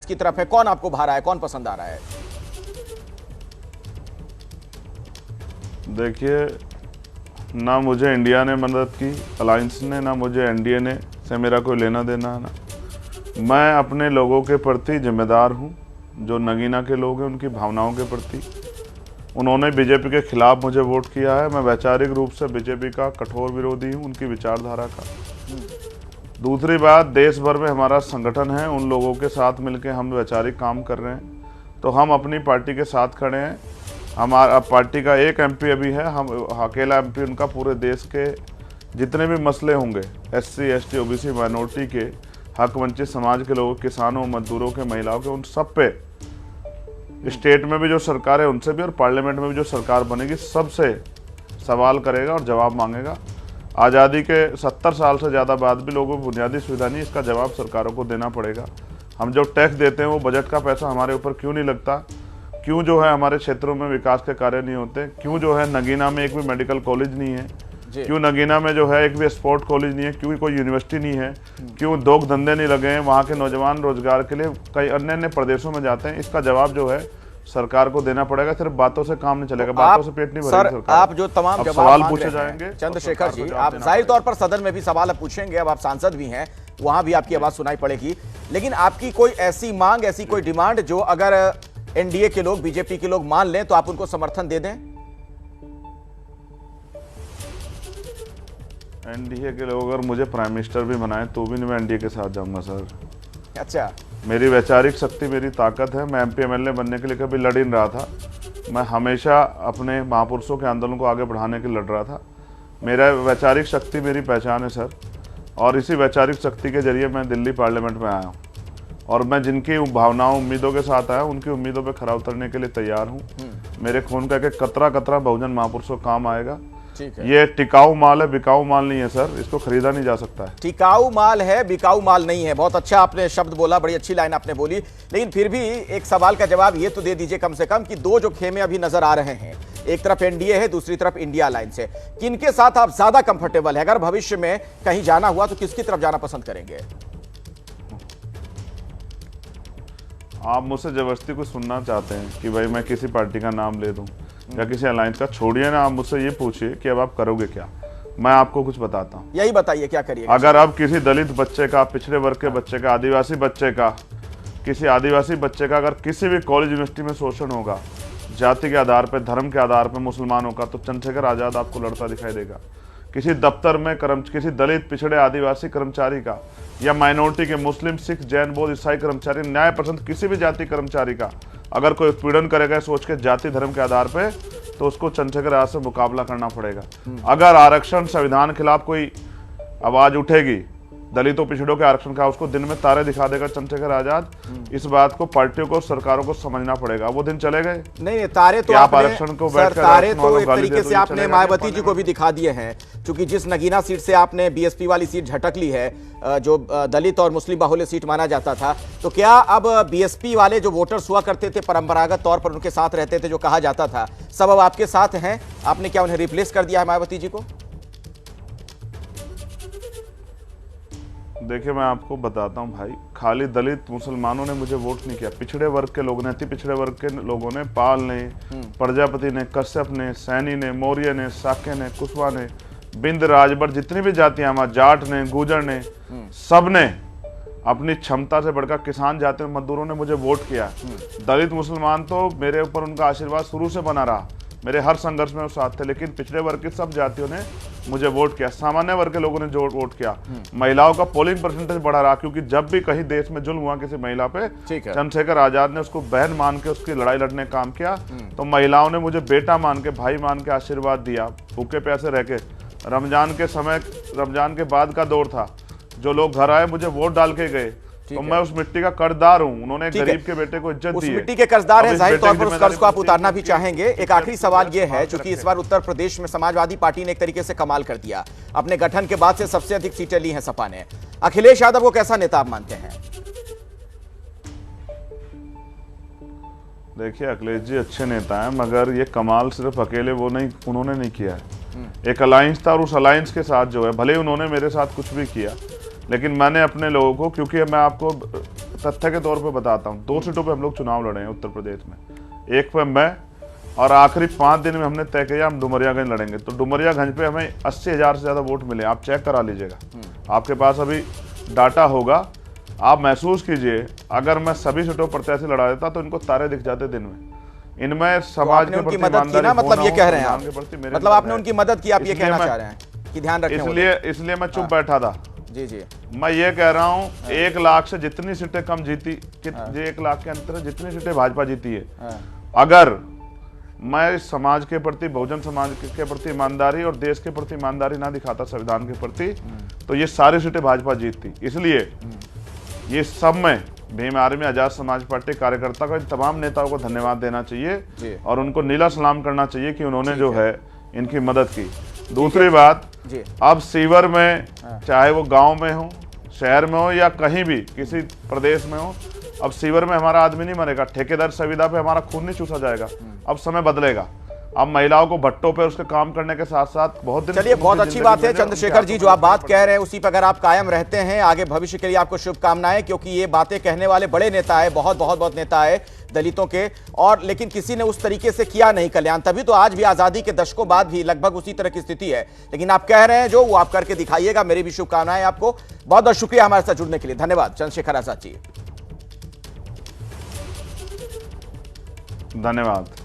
की तरफ है, कौन आपको भा रहा है, कौन पसंद आ रहा है? देखिए, ना मुझे इंडिया ने मदद की, अलायंस ने, ना मुझे एनडीए ने से मेरा कोई लेना देना है ना। मैं अपने लोगों के प्रति जिम्मेदार हूं, जो नगीना के लोग हैं उनकी भावनाओं के प्रति। उन्होंने बीजेपी के खिलाफ मुझे वोट किया है। मैं वैचारिक रूप से बीजेपी का कठोर विरोधी हूं, उनकी विचारधारा का। दूसरी बात, देश भर में हमारा संगठन है, उन लोगों के साथ मिलकर हम वैचारिक काम कर रहे हैं, तो हम अपनी पार्टी के साथ खड़े हैं। हमारा पार्टी का एक एमपी अभी है, हम अकेला एमपी उनका पूरे देश के जितने भी मसले होंगे, एससी, एसटी, ओबीसी, माइनॉरिटी के, हक वंचित समाज के लोगों, किसानों, मजदूरों के, महिलाओं के, उन सब पे स्टेट में भी जो सरकार है उनसे भी, और पार्लियामेंट में भी जो सरकार बनेगी सबसे सवाल करेगा और जवाब मांगेगा। आज़ादी के 70 साल से ज़्यादा बाद भी लोगों को बुनियादी सुविधा नहीं, इसका जवाब सरकारों को देना पड़ेगा। हम जो टैक्स देते हैं वो बजट का पैसा हमारे ऊपर क्यों नहीं लगता? क्यों जो है हमारे क्षेत्रों में विकास के कार्य नहीं होते? क्यों जो है नगीना में एक भी मेडिकल कॉलेज नहीं है? क्यों नगीना में जो है एक भी स्पोर्ट कॉलेज नहीं है? क्यों कोई यूनिवर्सिटी नहीं है? क्यों उद्योग धंधे नहीं लगे हैं? वहाँ के नौजवान रोजगार के लिए कई अन्य प्रदेशों में जाते हैं। इसका जवाब जो है सरकार को देना पड़ेगा। सिर्फ बातों से काम नहीं चलेगा, बातों से पेट नहीं भरेगा सरकार। आप जो तमाम सवाल पूछे जाएंगे चंद्रशेखर जी, आप जाहिर तौर पर सदन में भी सवाल पूछेंगे, अब आप सांसद भी हैं, वहां भी आपकी आवाज सुनाई पड़ेगी। लेकिन आपकी कोई ऐसी मांग, ऐसी कोई डिमांड जो अगर एनडीए के लोग, बीजेपी के लोग मान लें तो आप उनको समर्थन दे दें? एनडीए के लोग अगर मुझे प्राइम मिनिस्टर भी बनाए तो भी मैं एनडीए के साथ जाऊंगा सर। अच्छा, मेरी वैचारिक शक्ति, मेरी ताकत है। मैं एमपी एमएलए बनने के लिए कभी लड़ ही नहीं रहा था। मैं हमेशा अपने महापुरुषों के आंदोलन को आगे बढ़ाने के लिए लड़ रहा था। मेरा वैचारिक शक्ति मेरी पहचान है सर, और इसी वैचारिक शक्ति के जरिए मैं दिल्ली पार्लियामेंट में आया हूँ, और मैं जिनकी भावनाओं, उम्मीदों के साथ आया उनकी उम्मीदों पर खरा उतरने के लिए तैयार हूँ। मेरे खून का एक कतरा कतरा बहुजन महापुरुषों काम आएगा। ये टिकाऊ माल है, बिकाऊ माल नहीं है सर, इसको खरीदा नहीं जा सकता है। टिकाऊ माल है, बिकाऊ माल नहीं है। बहुत अच्छा आपने शब्द बोला, बड़ी अच्छी लाइन आपने बोली। लेकिन फिर भी एक सवाल का जवाब ये तो दे दीजिए कम से कम कि दो जो खेमे अभी नजर आ रहे हैं, एक तरफ एनडीए है, दूसरी तरफ इंडिया अलायंस है, किनके साथ आप ज्यादा कंफर्टेबल है? अगर भविष्य में कहीं जाना हुआ तो किसकी तरफ जाना पसंद करेंगे? आप मुझसे जबरदस्ती कुछ सुनना चाहते हैं कि भाई मैं किसी पार्टी का नाम ले दूं या किसी अलायंस का? छोड़िए ना, आप मुझसे ये पूछिए कि अब आप करोगे क्या। मैं आपको कुछ बताता हूँ। यही बताइए, क्या करिएगा? अगर अब किसी दलित बच्चे का, पिछड़े वर्ग के बच्चे का, आदिवासी बच्चे का, किसी आदिवासी बच्चे का अगर किसी भी कॉलेज यूनिवर्सिटी में शोषण होगा जाति के आधार पर, धर्म के आधार पर मुसलमानों का, तो चंद्रशेखर आजाद आपको लड़ता दिखाई देगा। किसी दफ्तर में किसी दलित, पिछड़े, आदिवासी कर्मचारी का, या माइनॉरिटी के मुस्लिम, सिख, जैन, बौद्ध, ईसाई कर्मचारी, न्याय पसंद किसी भी जाति कर्मचारी का अगर कोई उत्पीड़न करेगा सोच के जाति धर्म के आधार पे, तो उसको चंद्रशेखर आजाद से मुकाबला करना पड़ेगा। अगर आरक्षण संविधान के खिलाफ कोई आवाज उठेगी, दलितों पिछड़ों के आरक्षण का, उसको दिन में तारे दिखा देगा चंद्रशेखर आजाद। इस बात को पार्टियों को, सरकारों को समझना पड़ेगा। वो दिन चले गए? नहीं, तारे तो आप आरक्षण को बैठकर तारे तो एक तरीके से आपने मायावती जी को भी दिखा दिए हैं, क्योंकि जिस नगीना सीट से आपने बीएसपी वाली सीट झटक ली है, जो दलित और मुस्लिम बाहुल्य सीट माना जाता था, तो क्या अब बीएसपी वाले जो वोटर्स हुआ करते थे, परंपरागत तौर पर उनके साथ रहते थे, जो कहा जाता था, सब अब आपके साथ हैं? आपने क्या उन्हें रिप्लेस कर दिया है, मायावती जी को? देखिए, मैं आपको बताता हूं भाई, खाली दलित मुसलमानों ने मुझे वोट नहीं किया, पिछड़े वर्ग के लोगों ने, अति पिछड़े वर्ग के लोगों ने, पाल ने, प्रजापति ने, कश्यप ने, सैनी ने, मौर्य ने, साक्य ने, कुशवाहा ने, बिंद, राजभर, जितनी भी जातियां, हमारे जाट ने, गुर्जर ने, सब ने अपनी क्षमता से बढ़कर, किसान जाति में मजदूरों ने मुझे वोट किया। दलित मुसलमान तो मेरे ऊपर उनका आशीर्वाद शुरू से बना रहा, मेरे हर संघर्ष में वो साथ थे। लेकिन पिछड़े वर्ग की सब जातियों ने मुझे वोट किया, सामान्य वर्ग के लोगों ने जो वोट किया। महिलाओं का पोलिंग परसेंटेज बढ़ा रहा, क्योंकि जब भी कहीं देश में जुल्म हुआ किसी महिला पे, चंद्रशेखर आजाद ने उसको बहन मान के उसकी लड़ाई लड़ने का काम किया। तो महिलाओं ने मुझे बेटा मान के, भाई मान के आशीर्वाद दिया। भूखे प्यासे रह के, रमजान के समय, रमजान के बाद का दौर था, जो लोग घर आए मुझे वोट डाल के गए, तो मैं उस मिट्टी का कर्जदार हूं। उन्होंने गरीब के बेटे को इज्जत दी है, उस मिट्टी के कर्जदार हैं, जाहिर तौर पर उस कर्ज को आप उतारना भी चाहेंगे। एक आखिरी सवाल यह है, क्योंकि इस बार उत्तर प्रदेश में समाजवादी पार्टी ने एक तरीके से कमाल कर दिया, अपने गठन के बाद से सबसे अधिक सीटें ली हैं सपा ने। अखिलेश यादव को कैसा नेता आप मानते हैं? देखिए, अखिलेश जी अच्छे नेता हैं, मगर ये कमाल सिर्फ अकेले उन्होंने नहीं किया है। एक अलायंस था, और उस अलायंस के साथ जो है, भले उन्होंने मेरे साथ कुछ भी किया, लेकिन मैंने अपने लोगों को, क्योंकि मैं आपको तथ्य के तौर पे बताता हूँ, 2 सीटों पे हम लोग चुनाव लड़े हैं उत्तर प्रदेश में। एक पे मैं, और आखिरी 5 दिन में हमने तय किया हम डुमरियागंज लड़ेंगे। तो डुमरियागंज पे हमें 80,000 से ज़्यादा वोट मिले। आप चेक करा लीजिएगा, आपके पास अभी डाटा होगा, आप महसूस कीजिए। अगर मैं सभी सीटों पर प्रत्याशी लड़ा देता तो इनको तारे दिख जाते दिन में। इनमें समाज के प्रति मदद की ना, मतलब ये कह रहे हैं आप, मतलब आपने उनकी मदद की, आप ये कहना चाह रहे हैं कि ध्यान रखें। इसलिए मैं चुप बैठा था। जी। मैं ये कह रहा हूँ 1 लाख से जितनी सीटें कम जीती, 1 लाख के अंतर जितनी सीटें भाजपा जीती है, अगर मैं इस समाज के प्रति, बहुजन समाज के प्रति ईमानदारी और देश के प्रति ईमानदारी ना दिखाता, संविधान के प्रति, तो ये सारी सीटें भाजपा जीतती। इसलिए ये सब में भीम आर्मी आजाद समाज पार्टी कार्यकर्ता को, इन तमाम नेताओं को धन्यवाद देना चाहिए और उनको नीला सलाम करना चाहिए कि उन्होंने जो है इनकी मदद की। दूसरी बात, अब सीवर में, चाहे वो गांव में हो, शहर में हो या कहीं भी किसी प्रदेश में हो, अब सीवर में हमारा आदमी नहीं मरेगा, ठेकेदार संविदा पे हमारा खून नहीं चूसा जाएगा। अब समय बदलेगा। अब महिलाओं को भट्टों पे उसके काम करने के साथ साथ बहुत दिन। चलिए, बहुत अच्छी बात है चंद्रशेखर जी, जो आप बात कह रहे हैं उसी पर अगर आप कायम रहते हैं, आगे भविष्य के लिए आपको शुभकामनाएं, क्योंकि ये बातें कहने वाले बड़े नेता है, बहुत नेता है दलितों के, और लेकिन किसी ने उस तरीके से किया नहीं कल्याण। तभी तो आज भी आजादी के दशकों बाद भी लगभग उसी तरह की स्थिति है। लेकिन आप कह रहे हैं जो, वो आप करके दिखाइएगा। मेरी भी शुभकामनाएं आपको। बहुत बहुत शुक्रिया हमारे साथ जुड़ने के लिए। धन्यवाद चंद्रशेखर आजाद जी। धन्यवाद।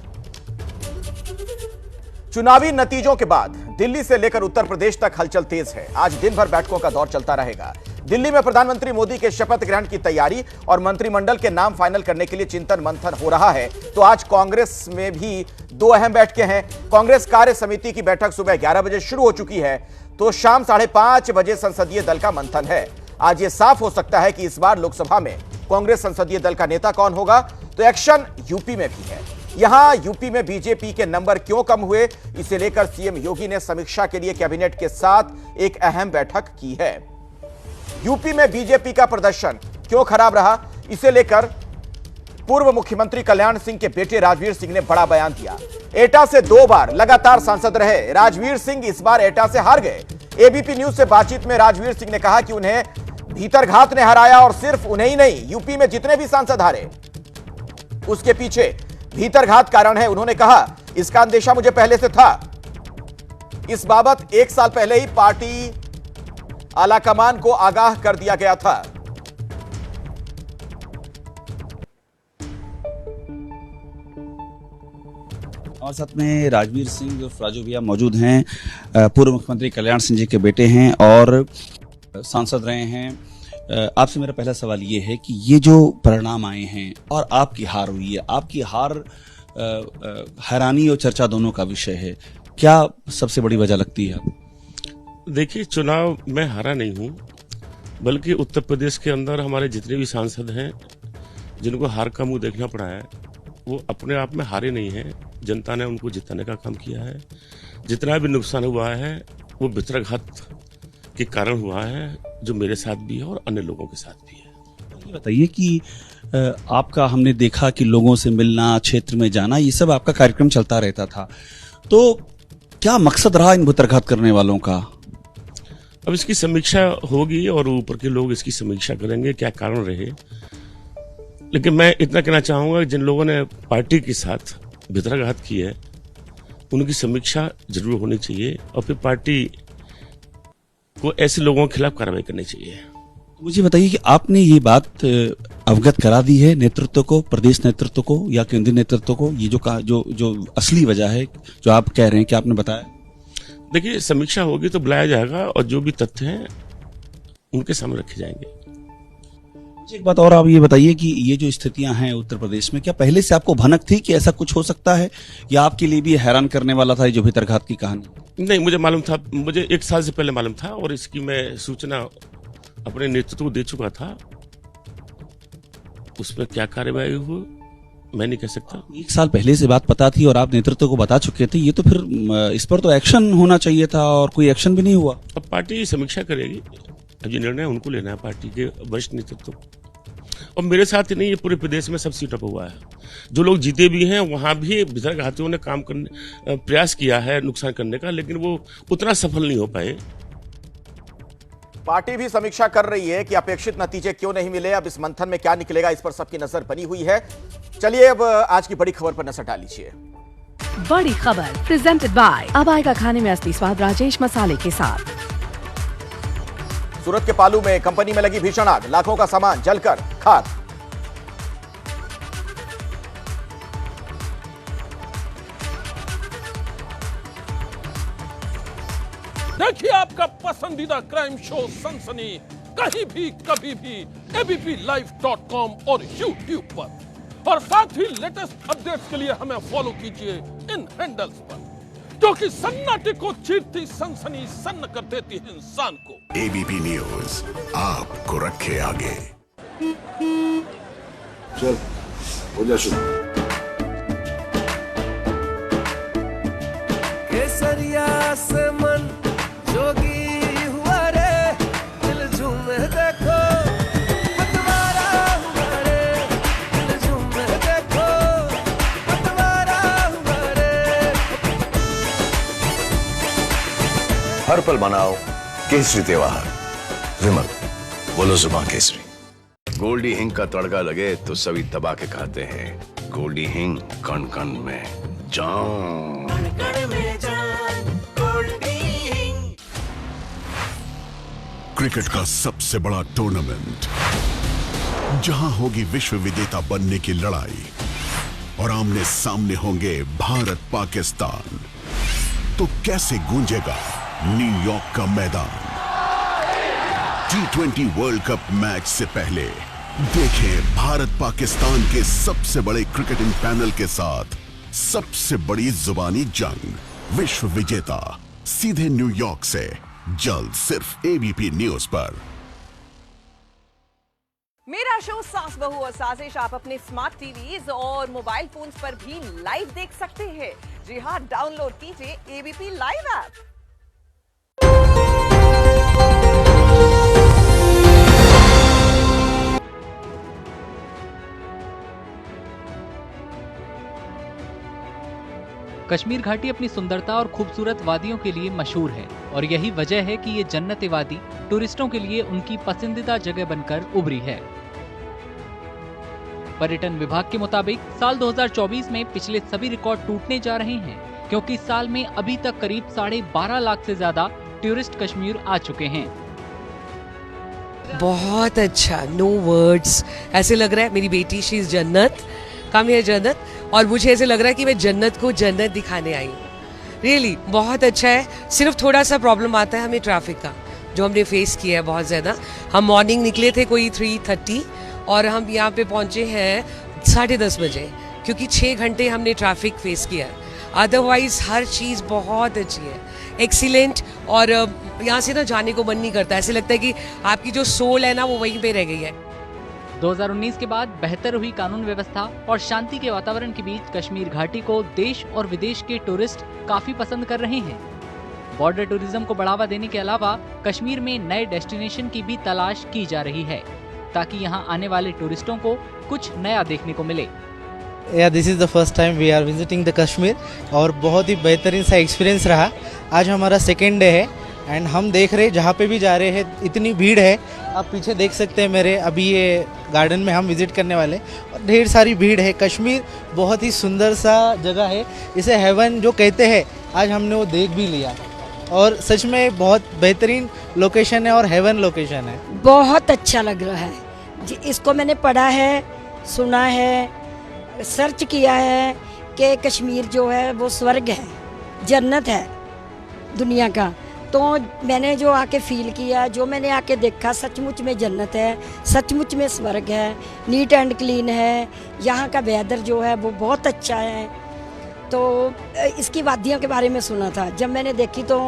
चुनावी नतीजों के बाद दिल्ली से लेकर उत्तर प्रदेश तक हलचल तेज है। आज दिन भर बैठकों का दौर चलता रहेगा। दिल्ली में प्रधानमंत्री मोदी के शपथ ग्रहण की तैयारी और मंत्रिमंडल के नाम फाइनल करने के लिए चिंतन मंथन हो रहा है। तो आज कांग्रेस में भी 2 अहम बैठकें हैं। कांग्रेस कार्य समिति की बैठक सुबह 11 बजे शुरू हो चुकी है, तो शाम 5:30 बजे संसदीय दल का मंथन है। आज यह साफ हो सकता है कि इस बार लोकसभा में कांग्रेस संसदीय दल का नेता कौन होगा। तो एक्शन यूपी में भी है। यहां यूपी में बीजेपी के नंबर क्यों कम हुए, इसे लेकर सीएम योगी ने समीक्षा के लिए कैबिनेट के साथ एक अहम बैठक की है। यूपी में बीजेपी का प्रदर्शन क्यों खराब रहा, इसे लेकर पूर्व मुख्यमंत्री कल्याण सिंह के बेटे राजवीर सिंह ने बड़ा बयान दिया। एटा से 2 बार लगातार सांसद रहे राजवीर सिंह, इस बार एटा से हार गए। एबीपी न्यूज से बातचीत में राजवीर सिंह ने कहा कि उन्हें भीतरघात ने हराया, और सिर्फ उन्हें ही नहीं, यूपी में जितने भी सांसद हारे उसके पीछे भीतरघात कारण है। उन्होंने कहा, इसका अंदेशा मुझे पहले से था। इस बाबत 1 साल पहले ही पार्टी आलाकमान को आगाह कर दिया गया था। और साथ में राजवीर सिंह जो राजू भैया मौजूद हैं, पूर्व मुख्यमंत्री कल्याण सिंह जी के बेटे हैं और सांसद रहे हैं। आपसे मेरा पहला सवाल ये है कि ये जो परिणाम आए हैं और आपकी हार हुई है, आपकी हार हैरानी और चर्चा दोनों का विषय है, क्या सबसे बड़ी वजह लगती है? देखिए, चुनाव में हारा नहीं हूँ, बल्कि उत्तर प्रदेश के अंदर हमारे जितने भी सांसद हैं जिनको हार का मुंह देखना पड़ा है, वो अपने आप में हारे नहीं हैं। जनता ने उनको जिताने का काम किया है। जितना भी नुकसान हुआ है वो भीतरघात के कारण हुआ है, जो मेरे साथ भी है और अन्य लोगों के साथ भी है। ये बताइए कि आपका, हमने देखा कि लोगों से मिलना, क्षेत्र में जाना, ये सब आपका कार्यक्रम चलता रहता था, तो क्या मकसद रहा इन भीतरघात करने वालों का? अब इसकी समीक्षा होगी और ऊपर के लोग इसकी समीक्षा करेंगे क्या कारण रहे। लेकिन मैं इतना कहना चाहूंगा, जिन लोगों ने पार्टी के साथ भीतरघात की है उनकी समीक्षा जरूर होनी चाहिए और फिर पार्टी को ऐसे लोगों के खिलाफ कार्रवाई करनी चाहिए। मुझे बताइए कि आपने ये बात अवगत करा दी है नेतृत्व को, प्रदेश नेतृत्व को या केंद्रीय नेतृत्व को? ये जो असली वजह है जो आप कह रहे हैं कि आपने बताया? देखिए, समीक्षा होगी तो बुलाया जाएगा और जो भी तथ्य हैं उनके सामने रखे जाएंगे। एक बात और आप ये बताइए कि ये जो स्थितियां हैं उत्तर प्रदेश में, क्या पहले से आपको भनक थी कि ऐसा कुछ हो सकता है, या आपके लिए भी हैरान करने वाला था ये जो भीतरघात की कहानी? नहीं, मुझे मालूम था, मुझे 1 साल से पहले मालूम था और इसकी मैं सूचना अपने नेतृत्व को दे चुका था। उस पर क्या कार्रवाई हुई मैं नहीं कह सकता। 1 साल पहले से बात पता थी और आप नेतृत्व को बता चुके थे, ये तो फिर इस पर तो एक्शन होना चाहिए था और कोई एक्शन भी नहीं हुआ। अब पार्टी समीक्षा करेगी, अब ये निर्णय उनको लेना है, पार्टी के वरिष्ठ नेतृत्व। और मेरे साथ ही नहीं, ये पूरे प्रदेश में सब सीटों पर हुआ है। जो लोग जीते भी हैं वहां भी भीतरघातियों ने काम करने प्रयास किया है नुकसान करने का, लेकिन वो उतना सफल नहीं हो पाए। पार्टी भी समीक्षा कर रही है कि अपेक्षित नतीजे क्यों नहीं मिले, अब इस मंथन में क्या निकलेगा, इस पर सबकी नजर बनी हुई है। चलिए अब आज की बड़ी खबर पर नजर डालीजिए। बड़ी खबर प्रेजेंटेड बाय अब आएगा खाने में असली स्वाद राजेश मसाले के साथ। सूरत के पालू में कंपनी में लगी भीषण आग, लाखों का सामान जलकर खाक। देखिए आपका पसंदीदा क्राइम शो सनसनी कहीं भी कभी भी abplive.com और YouTube पर, और साथ ही लेटेस्ट अपडेट्स के लिए हमें फॉलो कीजिए इन हैंडल्स पर, क्योंकि सन्नाटे को चीरती सनसनी सन्न कर देती है इंसान को। एबीपी न्यूज आपको रखे आगे। चल हो जा शुरू। केसरिया से मन जोगी हुआ रे, दिल झूमे देखो पतवारा हुआ रे, दिल झूमे देखो पतवारा हुआ रे। हर पल मनाओ केसरी त्योहार। विमल बोलो जुबान केसरी। गोल्डी हिंग का तड़का लगे तो सभी दबा के खाते हैं। गोल्डी हिंग कण कण में जान। क्रिकेट का सबसे बड़ा टूर्नामेंट, जहां होगी विश्व विजेता बनने की लड़ाई और आमने सामने होंगे भारत पाकिस्तान, तो कैसे गूंजेगा न्यूयॉर्क का मैदान। T20 वर्ल्ड कप मैच से पहले देखें भारत पाकिस्तान के सबसे बड़े क्रिकेटिंग पैनल के साथ सबसे बड़ी जुबानी जंग, विश्व विजेता सीधे न्यूयॉर्क से, जल्द सिर्फ एबीपी न्यूज पर। मेरा शो सास बहू और साजिश आप अपने स्मार्ट टीवीज और मोबाइल फोन्स पर भी लाइव देख सकते हैं। जी हां, डाउनलोड कीजिए एबीपी लाइव ऐप। कश्मीर घाटी अपनी सुंदरता और खूबसूरत वादियों के लिए मशहूर है और यही वजह है कि ये जन्नत वादी टूरिस्टों के लिए उनकी पसंदीदा जगह बनकर उभरी है। पर्यटन विभाग के मुताबिक साल 2024 में पिछले सभी रिकॉर्ड टूटने जा रहे हैं, क्योंकि साल में अभी तक करीब 12.5 लाख से ज्यादा टूरिस्ट कश्मीर आ चुके हैं। बहुत अच्छा, नो वर्ड्स। ऐसे लग रहा है मेरी बेटी शी इज जन्नत, कम है जन्नत, और मुझे ऐसे लग रहा है कि मैं जन्नत को जन्नत दिखाने आई हूँ। रियली बहुत अच्छा है। सिर्फ थोड़ा सा प्रॉब्लम आता है हमें ट्रैफिक का, जो हमने फेस किया है बहुत ज़्यादा। हम मॉर्निंग निकले थे कोई 3:30 और हम यहाँ पे पहुँचे हैं 10:30 बजे, क्योंकि 6 घंटे हमने ट्रैफिक फेस किया है। अदरवाइज हर चीज़ बहुत अच्छी है, एक्सीलेंट, और यहाँ से ना जाने को मन नहीं करता। ऐसे लगता है कि आपकी जो सोल है ना वो वहीं पे रह गई है। 2019 के बाद बेहतर हुई कानून व्यवस्था और शांति के वातावरण के बीच कश्मीर घाटी को देश और विदेश के टूरिस्ट काफी पसंद कर रहे हैं। बॉर्डर टूरिज्म को बढ़ावा देने के अलावा कश्मीर में नए डेस्टिनेशन की भी तलाश की जा रही है, ताकि यहाँ आने वाले टूरिस्टों को कुछ नया देखने को मिले। This is the first time we are visiting the Kashmir, और बहुत ही बेहतरीन सा एक्सपीरियंस रहा। आज हमारा सेकेंड डे है एंड हम देख रहे जहाँ पे भी जा रहे हैं इतनी भीड़ है। आप पीछे देख सकते हैं मेरे, अभी ये गार्डन में हम विजिट करने वाले, और ढेर सारी भीड़ है। कश्मीर बहुत ही सुंदर सा जगह है, इसे हेवन जो कहते हैं, आज हमने वो देख भी लिया, और सच में बहुत बेहतरीन लोकेशन है और हेवन लोकेशन है। बहुत अच्छा लग रहा है जी। इसको मैंने पढ़ा है, सुना है, सर्च किया है कि कश्मीर जो है वो स्वर्ग है, जन्नत है दुनिया का। तो मैंने जो आके फील किया, जो मैंने आके देखा, सचमुच में जन्नत है, सचमुच में स्वर्ग है। नीट एंड क्लीन है, यहाँ का वेदर जो है वो बहुत अच्छा है। तो इसकी वादियों के बारे में सुना था, जब मैंने देखी तो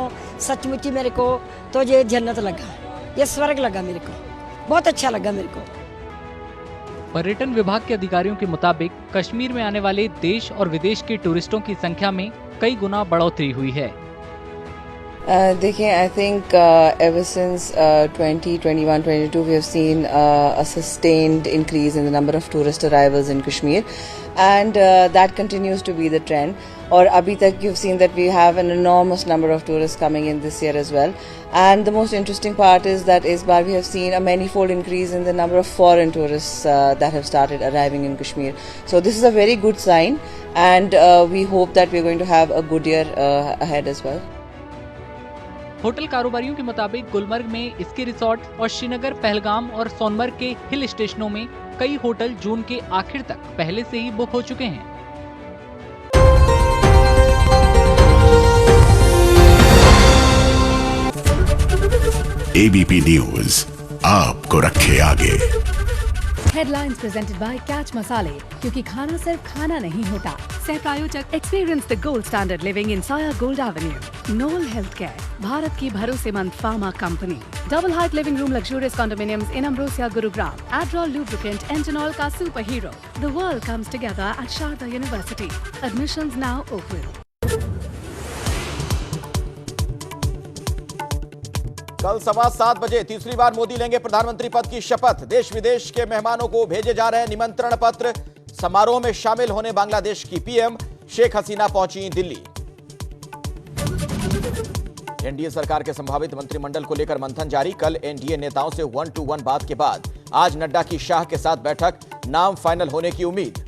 सचमुच ही मेरे को तो ये जन्नत लगा, ये स्वर्ग लगा मेरे को, बहुत अच्छा लगा मेरे को। पर्यटन विभाग के अधिकारियों के मुताबिक कश्मीर में आने वाले देश और विदेश के टूरिस्टों की संख्या में कई गुना बढ़ोतरी हुई है। देखिए, I think ever since 2021-22 we have seen a sustained increase in the number of tourist arrivals in Kashmir and that continues to be the trend. और अभी तक you've seen that we have an enormous number of tourists coming in this year as well. And the most interesting part is that इस बार we have seen a manifold increase in the number of foreign tourists that have started arriving in Kashmir. So this is a very good sign, and we hope that we're going to have a good year ahead as well. Hotel कारोबारियों के मुताबिक गुलमर्ग में इसके resort और श्रीनगर, पहलगाम और सोनमर्ग के हिल स्टेशनों में कई होटल जून के आखिर तक पहले से ही बुक हो चुके हैं। एबीपी न्यूज आपको रखे आगे। Headlines presented by Catch Masale, क्योंकि खाना सिर्फ खाना नहीं होता। सह प्रायोजक experience the gold standard living in Saya Gold Avenue. Knoll Health Care, Bharat की भरोसेमंद pharma company. Double height living room luxurious condominiums in Ambrosia, Gurugram. Adderall lubricant, Engenol का superhero. The world comes together at Sharda University. Admissions now open. कल 7:15 बजे तीसरी बार मोदी लेंगे प्रधानमंत्री पद की शपथ। देश विदेश के मेहमानों को भेजे जा रहे हैं निमंत्रण पत्र। समारोह में शामिल होने बांग्लादेश की पीएम शेख हसीना पहुंची दिल्ली। एनडीए सरकार के संभावित मंत्रिमंडल को लेकर मंथन जारी। कल एनडीए नेताओं से 1-to-1 बात के बाद आज नड्डा की शाह के साथ बैठक, नाम फाइनल होने की उम्मीद।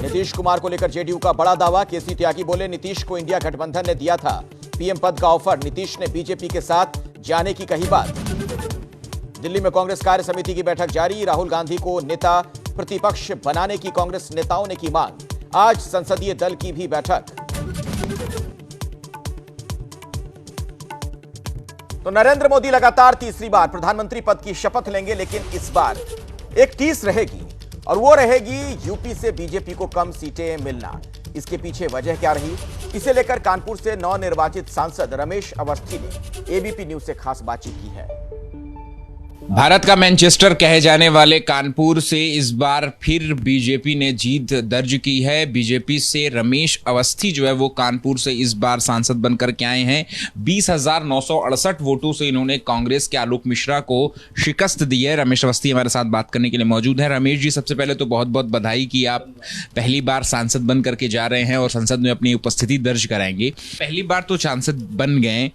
नीतीश कुमार को लेकर जेडीयू का बड़ा दावा। केसी त्यागी बोले, नीतीश को इंडिया गठबंधन ने दिया था पीएम पद का ऑफर, नीतीश ने बीजेपी के साथ जाने की कही बात। दिल्ली में कांग्रेस कार्य समिति की बैठक जारी। राहुल गांधी को नेता प्रतिपक्ष बनाने की कांग्रेस नेताओं ने की मांग। आज संसदीय दल की भी बैठक। तो नरेंद्र मोदी लगातार तीसरी बार प्रधानमंत्री पद की शपथ लेंगे, लेकिन इस बार एक टीस रहेगी और वो रहेगी यूपी से बीजेपी को कम सीटें मिलना। इसके पीछे वजह क्या रही, इसे लेकर कानपुर से नवनिर्वाचित सांसद रमेश अवस्थी ने एबीपी न्यूज से खास बातचीत की है। भारत का मैनचेस्टर कहे जाने वाले कानपुर से इस बार फिर बीजेपी ने जीत दर्ज की है। बीजेपी से रमेश अवस्थी जो है वो कानपुर से इस बार सांसद बनकर के आए हैं। 20,968 वोटों से इन्होंने कांग्रेस के आलोक मिश्रा को शिकस्त दी है। रमेश अवस्थी हमारे साथ बात करने के लिए मौजूद है। रमेश जी, सबसे पहले तो बहुत बहुत बधाई कि आप पहली बार सांसद बन करके जा रहे हैं और संसद में अपनी उपस्थिति दर्ज कराएंगे। पहली बार तो सांसद बन गए,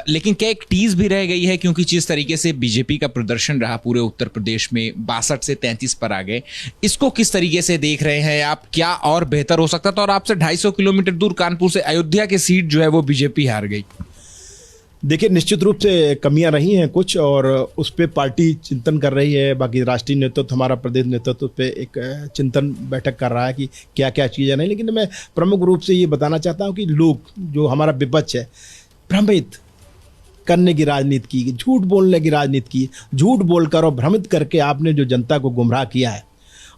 लेकिन क्या एक टीज भी रह गई है, क्योंकि जिस तरीके से बीजेपी का प्रदर्शन रहा पूरे उत्तर प्रदेश में 62 से 33 पर आ गए, इसको किस तरीके से देख रहे हैं आप? क्या और बेहतर हो सकता था? और आपसे 250 किलोमीटर दूर कानपुर से अयोध्या की सीट जो है वो बीजेपी हार गई। देखिए, निश्चित रूप से कमियां रही हैं कुछ, और उस पर पार्टी चिंतन कर रही है। बाकी राष्ट्रीय नेतृत्व, हमारा प्रदेश नेतृत्व पे एक चिंतन बैठक कर रहा है कि क्या क्या चीज़ें नहीं। लेकिन मैं प्रमुख रूप से ये बताना चाहता हूँ कि लोग, जो हमारा विपक्ष है, भ्रमित करने की राजनीति की, झूठ बोलने की राजनीति की, झूठ बोलकर और भ्रमित करके आपने जो जनता को गुमराह किया है,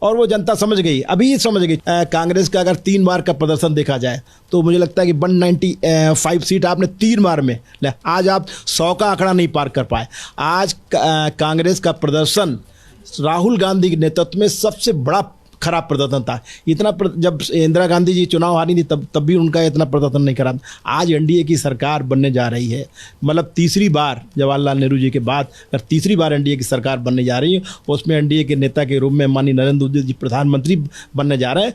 और वो जनता समझ गई, अभी समझ गई। कांग्रेस का अगर 3 बार का प्रदर्शन देखा जाए तो मुझे लगता है कि 195 सीट आपने 3 बार में, आज आप 100 का आंकड़ा नहीं पार कर पाए। आज कांग्रेस का प्रदर्शन राहुल गांधी के नेतृत्व में सबसे बड़ा खराब प्रदर्शन था। इतना जब इंदिरा गांधी जी चुनाव हारी थी तब भी उनका इतना प्रदर्शन नहीं करा। आज एनडीए की सरकार बनने जा रही है, मतलब तीसरी बार, जवाहरलाल नेहरू जी के बाद अगर तीसरी बार एनडीए की सरकार बनने जा रही है, उसमें एनडीए के नेता के रूप में माननीय नरेंद्र मोदी जी प्रधानमंत्री बनने जा रहे हैं।